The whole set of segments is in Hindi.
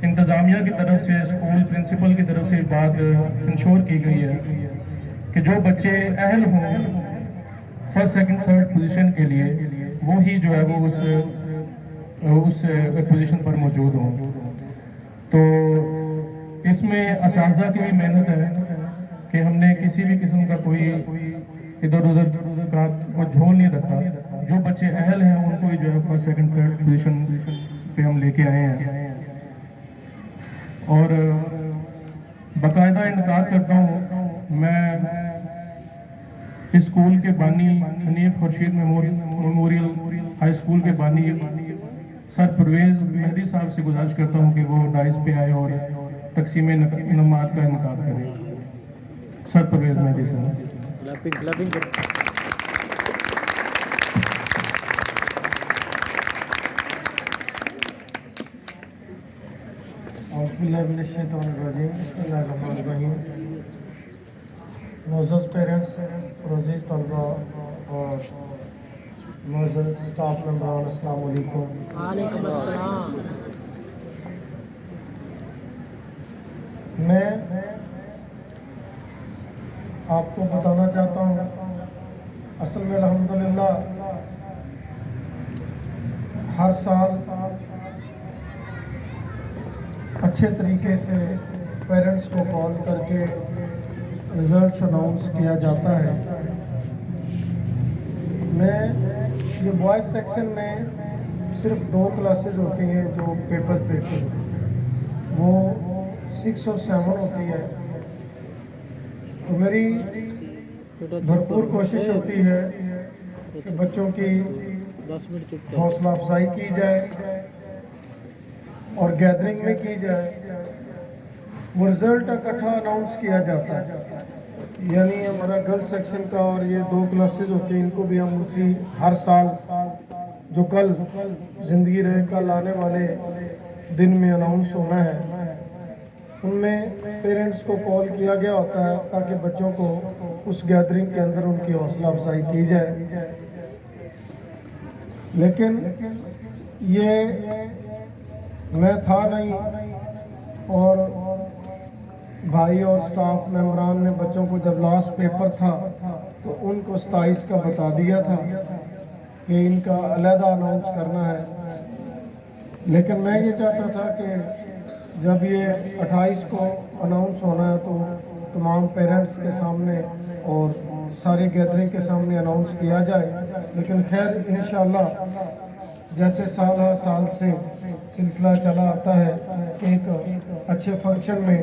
इंतज़ामिया की तरफ से, स्कूल प्रिंसिपल की तरफ से बात इंश्योर की गई है कि जो बच्चे अहल हों फर्स्ट सेकंड थर्ड पोजीशन के लिए, वो ही जो है वो उस पोजीशन पर मौजूद हों। तो इसमें असातिज़ा की भी मेहनत है कि हमने किसी भी किस्म का कोई इधर उधर का झोल नहीं रखा। जो बच्चे अहल हैं उनको ही जो है फर्स्ट सेकंड थर्ड पोजीशन पे हम लेके आए हैं। और बाकायदा इनकार करता हूँ, मैं इस स्कूल के बानी Hanif Khurshid memorial high school के बानी सर परवेज़ मेहदी साहब से गुजारिश करता हूँ कि वो डाइस पे आए और तकसीम इनामात का इनकार करें। सर परवेज़ मेहदी साहब। मोअज़्ज़ज़ पेरेंट्स, अज़ीज़ तलबा और मोअज़्ज़ज़ स्टाफ मेंबरान, अस्सलाम वालेकुम। वालेकुम अस्सलाम। मैं आपको बताना चाहता हूँ, असल में अल्हम्दुलिल्लाह हर साल अच्छे तरीके से पेरेंट्स को कॉल करके रिज़ल्ट्स अनाउंस किया जाता है। मैं ये बॉयज़ सेक्शन में सिर्फ 2 क्लासेस होती हैं जो पेपर्स देती हैं, वो 6 और 7 होती है। तो मेरी भरपूर कोशिश होती है कि बच्चों की 10 मिनट चुप कर। हौसला अफजाई की जाए और गैदरिंग में की जाए। वो रिज़ल्ट इकट्ठा अनाउंस किया जाता है, यानी हमारा गर्ल्स सेक्शन का और ये 2 क्लासेस होती हैं, इनको भी हम उसी हर साल जो कल ज़िंदगी रहे कल आने वाले दिन में अनाउंस होना है, उनमें पेरेंट्स को कॉल किया गया होता है ताकि बच्चों को उस गैदरिंग के अंदर उनकी हौसला अफजाई की जाए। लेकिन ये मैं था नहीं और भाई और स्टाफ मेंबरान ने बच्चों को जब लास्ट पेपर था तो उनको 27 का बता दिया था कि इनका अलहदा अनाउंस करना है। लेकिन मैं ये चाहता था कि जब ये 28 को अनाउंस होना है तो तमाम पेरेंट्स के सामने और सारी गैदरिंग के सामने अनाउंस किया जाए। लेकिन खैर इंशाअल्लाह जैसे साल हर साल से सिलसिला चला आता है, एक अच्छे फंक्शन में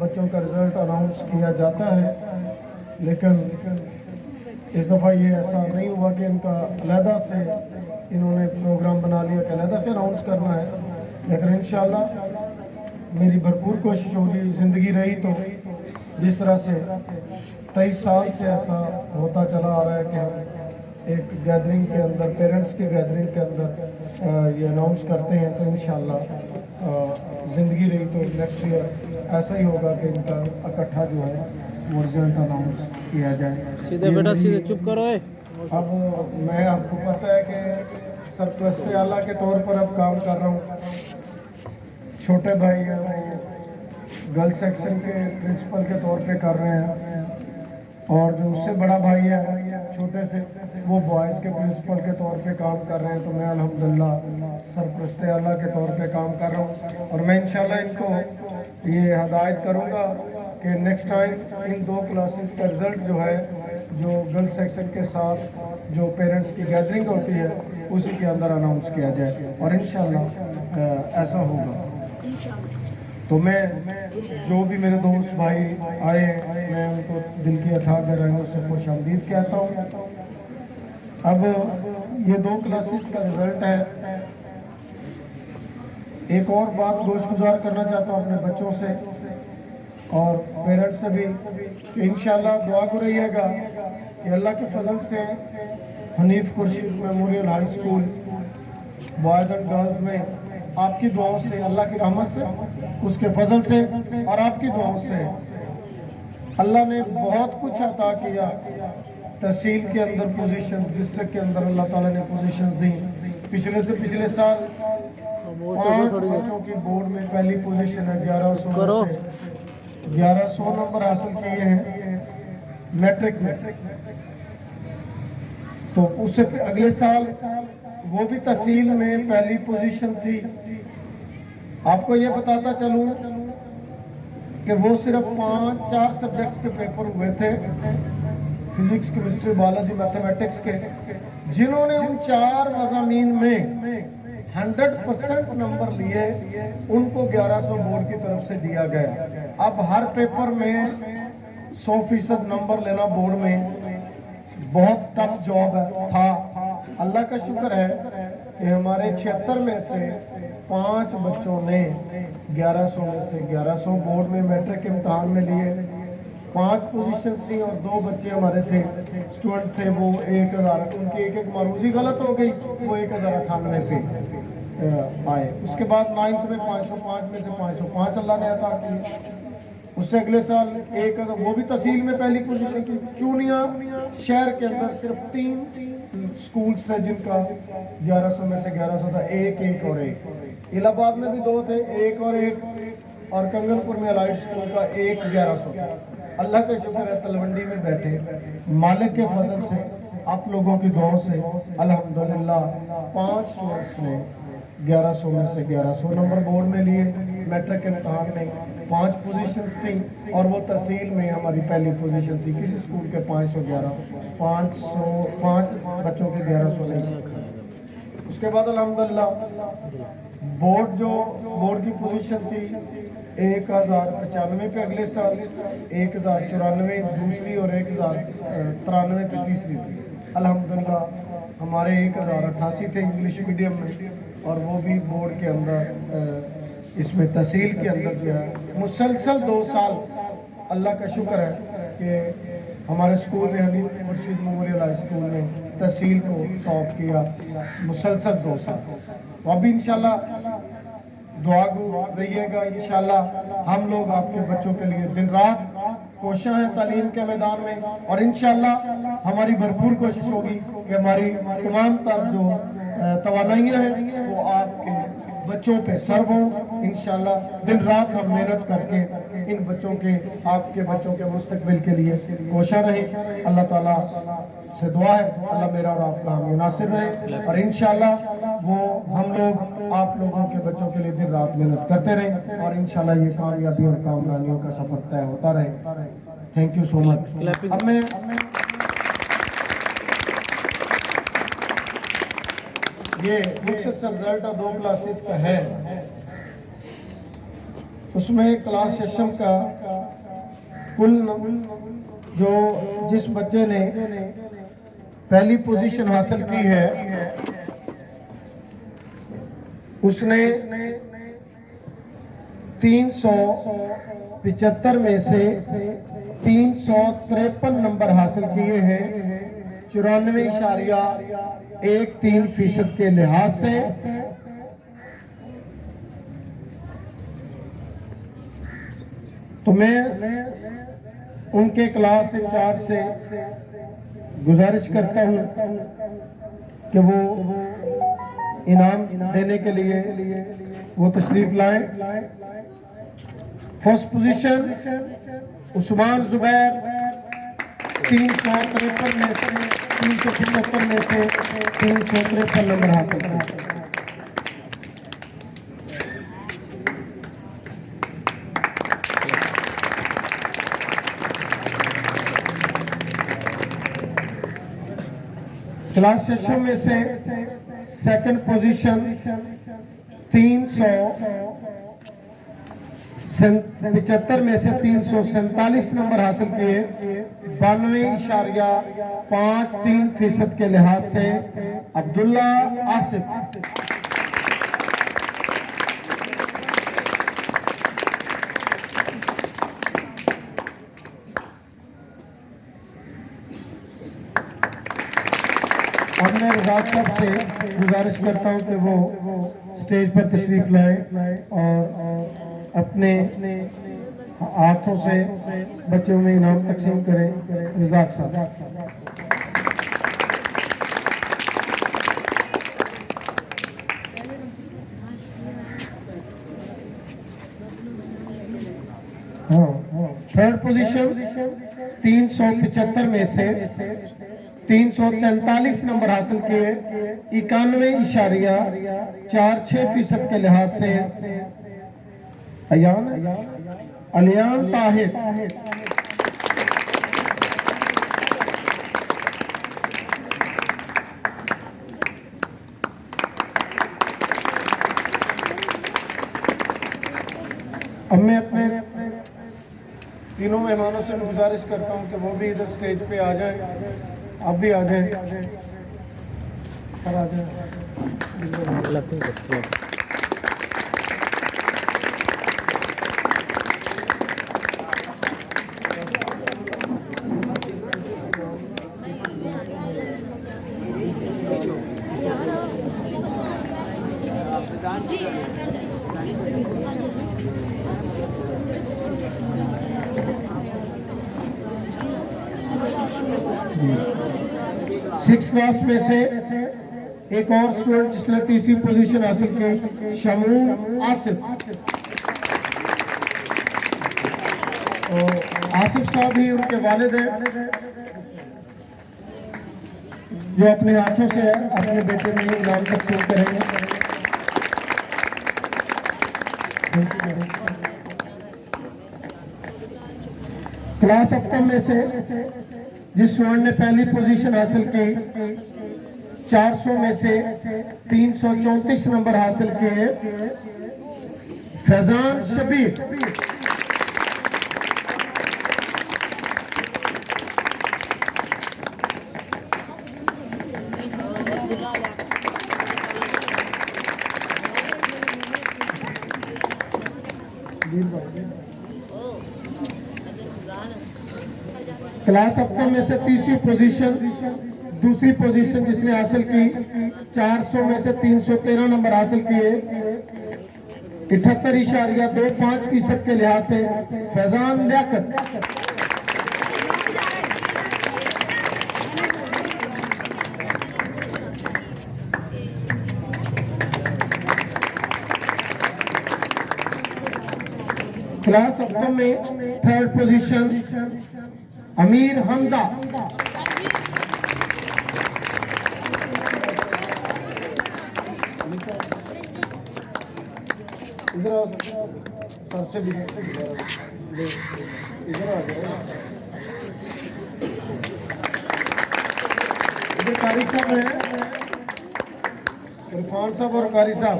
बच्चों का रिज़ल्ट अनाउंस किया जाता है। लेकिन इस दफ़ा ये ऐसा नहीं हुआ कि इनका अलहदा से इन्होंने प्रोग्राम बना लिया कि अलहदा से अनाउंस करना है। लेकिन इंशाअल्लाह मेरी भरपूर कोशिश होगी, ज़िंदगी रही तो जिस तरह से 23 साल से ऐसा होता चला आ रहा है कि हम एक गैदरिंग के अंदर, पेरेंट्स के गैदरिंग के अंदर ये अनाउंस करते हैं, तो इंशाअल्लाह ज़िंदगी रही तो नेक्स्ट ईयर ऐसा ही होगा कि इनका इकट्ठा जो है वो रिजल्ट अनाउंस किया जाए। सीधे बेटा सीधे चुप करो। अब मैं आपको पता है कि सरपरस्त आला के तौर पर अब काम कर रहा हूँ। छोटे भाई हैं वो गर्ल्स सेक्शन के प्रिंसिपल के तौर पे कर रहे हैं और जो उससे बड़ा भाई है छोटे से वो बॉयज़ के प्रिंसिपल के तौर पे काम कर रहे हैं। तो मैं अल्हम्दुलिल्लाह सरपरस्त आला के तौर पे काम कर रहा हूँ और मैं इंशाल्लाह इनको ये हदायत करूँगा कि नेक्स्ट टाइम इन 2 क्लासेस का रिज़ल्ट जो है, जो गर्ल्स सेक्शन के साथ जो पेरेंट्स की गैदरिंग होती है उसी के अंदर अनाउंस किया जाए और इंशाल्लाह ऐसा होगा। तो मैं जो भी मेरे दोस्त भाई आए मैं उनको दिल की अथाह गहराइयों से खुशामदीद कहता हूँ। अब ये 2 क्लासेस का रिज़ल्ट है। एक और बात गोशगुजार करना चाहता हूँ अपने बच्चों से और पेरेंट्स से भी कि इंशाअल्लाह दुआ को रहिएगा कि अल्लाह के फजल से Hanif Khurshid memorial high school boys and girls में आपकी दुआओं से, अल्लाह की रहमत से, उसके फजल से और आपकी दुआओं से अल्लाह ने बहुत कुछ अता किया। तहसील के अंदर पोजीशन, डिस्ट्रिक्ट के अंदर अल्लाह ताला ने पोजीशन दी। पिछले से पिछले साल वो तो 5 थोड़ी देर बच्चों की बोर्ड में पहली पोजीशन है, 1100 करो। में से 1100 नंबर हासिल किए हैं मैट्रिक में। तो उससे अगले साल वो भी तहसील में पहली पोजीशन थी। आपको ये बताता चलूं कि वो सिर्फ 5-4 सब्जेक्ट्स के पेपर हुए थे, फिजिक्स, केमिस्ट्री, बायोलॉजी, मैथमेटिक्स के, जिन्होंने उन 4 मज़ामीन में 100% नंबर लिए, उनको 1100 बोर्ड की तरफ से दिया गया। अब हर पेपर में 100% नंबर लेना बोर्ड में बहुत टफ जॉब था। अल्लाह का शुक्र है कि हमारे 76 में से 5 बच्चों ने 1100 में से 1100 बोर्ड में मैट्रिक इम्तहान में लिए। 5 पोजीशंस थी और 2 बच्चे हमारे थे, स्टूडेंट थे, वो 1000, उनकी एक मारूजी गलत हो गई, वो 1098 पे आए। उसके बाद 9th में 505 में से 505 अल्लाह ने अता की। उससे अगले साल 1000, वो भी तहसील में पहली पोजीशन की। चूनिया शहर के अंदर सिर्फ 3 स्कूल्स थे जिनका 1100 में से 1100 था, एक और एक। इलाहाबाद में भी 2 थे, 1 और 1, और कंगनपुर में अलाइड स्कूल का 1100 था। अल्लाह का शुक्र है तलवंडी में बैठे मालिक के फजल से, आप लोगों की दुआओं से अल्हम्दुलिल्लाह 5 स्टूडेंट्स ने 1100 में से 1100 नंबर बोर्ड में लिए। मैट्रिक के इम्तहान में 5 पोजीशंस थी और वो तहसील में हमारी पहली पोजीशन थी। किसी स्कूल के 511, 505 बच्चों के 1100 नहीं। उसके बाद अल्हम्दुलिल्लाह बोर्ड की पोजीशन थी 1095 पे अगले साल, 1094 दूसरी और 1093 पे तीसरी थी। अल्हम्दुलिल्लाह हमारे 1088 थे इंग्लिश मीडियम में, और वो भी बोर्ड के अंदर इसमें तहसील के अंदर जो है मुसलसल 2 साल अल्लाह का शुक्र है कि हमारे स्कूल ने, हनीफ मुर्शिद मेमोरियल हाई स्कूल ने तहसील को टॉप किया मुसलसल 2 साल। तो अभी इंशाल्लाह दुआ रहिएगा, इंशाल्लाह हम लोग आपके बच्चों के लिए दिन रात कोशिश हैं तालीम के मैदान में, और इंशाल्लाह हमारी भरपूर कोशिश होगी कि हमारी तमाम तर जो तवानाइयाँ हैं वो आपके बच्चों पे सर्व हों। इंशाल्लाह दिन रात हम मेहनत करके इन बच्चों के, आपके बच्चों के मुस्तकबिल के लिए कोशिश रहें। अल्लाह ताला से दुआ है अल्लाह मेरा और आपका हम नासिर रहे, और इंशाल्लाह वो हम लोग आप लोगों के बच्चों के लिए दिन रात मेहनत करते रहें, और इंशाल्लाह ये कामयाबी और कामरानियों का सफर तय होता रहे। Thank you so much. अब मैं ये मुख्तसर रिजल्ट 2 क्लासेस का है, उसमें क्लास सेशन का कुल जो जिस बच्चे ने पहली पोजीशन हासिल की है उसने 375 में से 353 नंबर हासिल किए हैं, 94.13% के लिहाज से। तो मैं उनके क्लास इंचार्ज से गुजारिश करता हूं कि वो इनाम देने के लिए वो तशरीफ लाएं। फर्स्ट पोजीशन उस्मान जुबैर 353 में से 375 में से 353 नंबर हासिल किए। क्लास सेशन में से सेकंड पोजीशन 375 में से 347 नंबर हासिल किए, 92.53% के लिहाज से अब्दुल्ला आसिफ। अब मैं रज़ाक साहब से गुजारिश करता हूं कि वो स्टेज पर तशरीफ लाएं और अपने हाथों से बच्चों में इनाम तकसीम करें। रज़ाक साहब। थर्ड पोजीशन 375 में से 343 नंबर हासिल किए, 91.46% के लिहाज से अलियान ताहिर। अब मैं अपने तीनों मेहमानों से गुजारिश करता हूं कि वो भी इधर स्टेज पे आ जाएं, आप भी आ जाएं, सर आ जाएं। सिक्स क्लास में से एक और स्टूडेंट जिसने तीसरी पोजीशन हासिल की, शमून आसिफ। आसिफ साहब ही उनके वालिद हैं जो अपने हाथों से अपने बेटे में इनाम तकसीम करेंगे। क्लास अफ्तर में से जिस स्टूडेंट ने पहली पोजीशन हासिल की, 400 में से 334 नंबर हासिल किए, फैजान शबीर। क्लास अफ्तर में से तीसरी पोजीशन, दूसरी पोजीशन जिसने हासिल की, 400 में से 313 नंबर हासिल किए, 78.25% के लिहाज से फैजान लियाकत। क्लास अफ्तर में थर्ड पोजीशन अमीर हमजा। इधर आओ सर से भी इधर आ जाओ। इधर कारी साहब हैं, इरफान साहब और कारी साहब।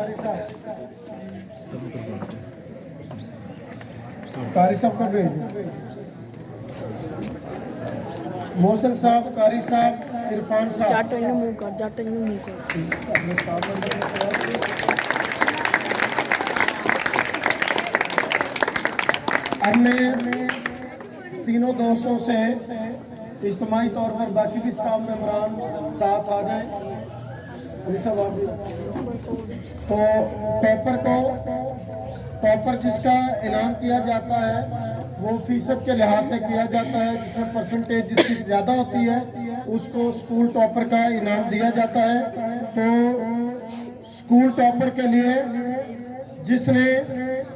कारी साहब का भेज मोहसिन साहब, कारी साहब, इरफान साहब। जाटो इन मुंह कर, जाटो इन मुंह कर। अपने स्टाफ मेंबर को तैयार करें। अब मैं तीनों दोस्तों से इज्तिमाई तौर पर बाकी भी स्टाफ मेंबरान साथ आ जाएं। ये सब आप तो टॉपर जिसका ऐलान किया जाता है वो फीसद के लिहाज से किया जाता है, जिसमें परसेंटेज जिसकी ज़्यादा होती है उसको स्कूल टॉपर का इनाम दिया जाता है। तो स्कूल टॉपर के लिए जिसने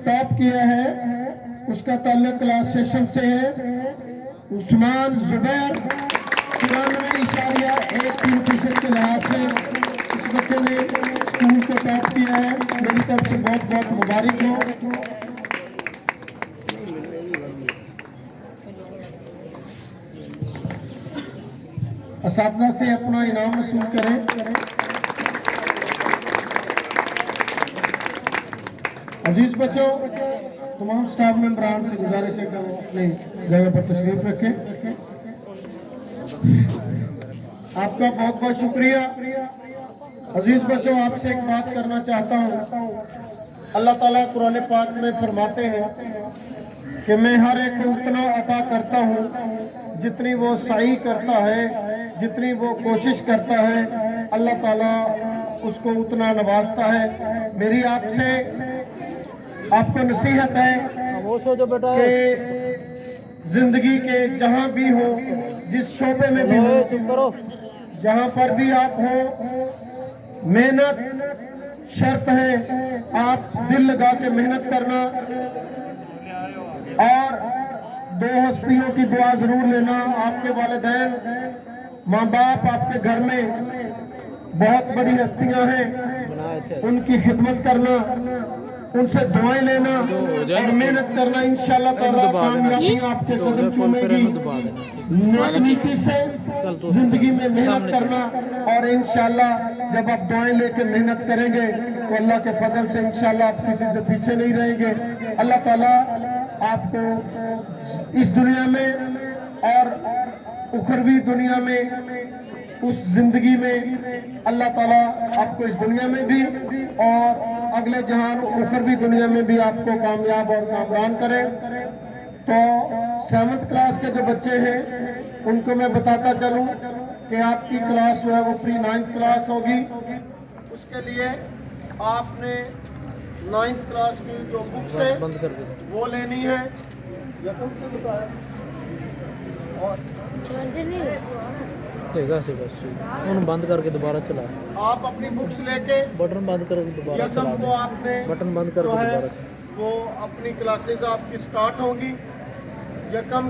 टॉप किया है उसका ताल्लुक क्लास सेशन से है। उस्मान जुबैर 94.13% के लिहाज से इस बच्चे ने स्कूल को टॉप किया है। मेरी तरफ से बहुत बहुत मुबारक हो। असातिज़ा से अपना इनाम वसूल करें। अजीज बच्चों, तमाम स्टाफ मेंबरान से गुजारिश है कि वो अपनी जगह पर तशरीफ रखें। आपका बहुत बहुत शुक्रिया। अजीज बच्चों, आपसे एक बात करना चाहता हूँ। अल्लाह ताला कुरान पाक में फरमाते हैं कि मैं हर एक को उतना अता करता हूँ जितनी वो सही करता है, जितनी वो कोशिश करता है, अल्लाह ताला उसको उतना नवाजता है। मेरी आपसे आपको नसीहत है कि जिंदगी के जहाँ भी हो, जिस शोबे में भी हो, जहाँ पर भी आप हो, मेहनत शर्त है। आप दिल लगा के मेहनत करना, और दो हस्तियों की दुआ जरूर लेना। आपके वालिदैन, माँ बाप आपके घर में बहुत बड़ी हस्तियां हैं, उनकी खिदमत करना, उनसे दुआएं लेना और मेहनत करना। इंशाल्लाह ताला कामयाबी आपके कदम चूमेगी। नेक नीति से जिंदगी में मेहनत करना और इंशाल्लाह जब आप दुआएं लेके मेहनत करेंगे तो अल्लाह के फजल से इंशाल्लाह आप किसी से पीछे नहीं रहेंगे। अल्लाह ताला आपको इस दुनिया में और उखरवी दुनिया में, उस जिंदगी में अल्लाह ताला आपको इस दुनिया में भी और अगले जहान उखरवी दुनिया में भी आपको कामयाब और कामरान करे। तो 7th क्लास के जो बच्चे हैं उनको मैं बताता चलूं कि आपकी क्लास जो है वो प्री 9th क्लास होगी। उसके लिए आपने 9th क्लास की जो बुक्स है वो लेनी है। या कौन से बताया और बंद करके दोबारा चला। आप अपनी बुक्स लेके बटन बंद करके दोबारा चला। यकम को आपने बटन बंद जो करके है दोबारा वो अपनी क्लासेस आपकी स्टार्ट होंगी। यकम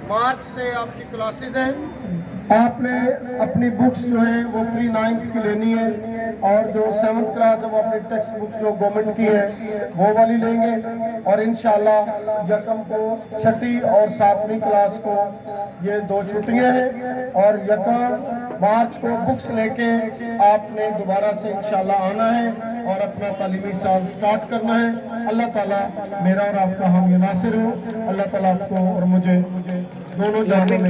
मार्च से आपकी क्लासेस हैं। आपने अपनी बुक्स जो है वो प्री 9th की लेनी है और जो 7th क्लास है वो अपनी टेक्स्ट बुक्स जो गवर्नमेंट की है वो वाली लेंगे। और इंशाल्लाह यकम को 6ठी और 7वीं क्लास को ये 2 छुट्टियां हैं और यकम मार्च को बुक्स लेके आपने दोबारा से इंशाल्लाह आना है और अपना तालीमी साल स्टार्ट करना है। अल्लाह ताला मेरा और आपका हम ये नासिर हो। अल्लाह ताला आपको और मुझे दोनों जानों में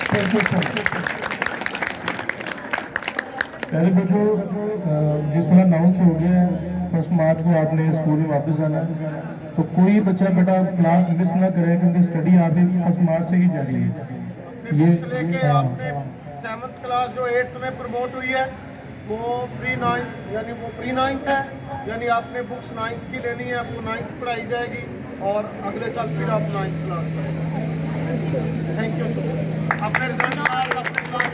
थैंक यू सर। पहले बच्चों, जिस तरह अनाउंस हो गया है 1 मार्च को आपने स्कूल में वापस आना है, तो कोई बच्चा बेटा क्लास मिस ना करे क्योंकि स्टडी आपकी 1 मार्च से ही जारी है। बुक्स लेके आपने 7th क्लास जो 8th में प्रमोट हुई है वो प्री 9th यानी वो प्री 9th है, यानी आपने बुक्स 9th की लेनी है। आपको 9th पढ़ाई जाएगी और अगले साल फिर आप 9th क्लास पढ़ेंगे। Thank you so much. अपने रिजल्ट अपने क्लास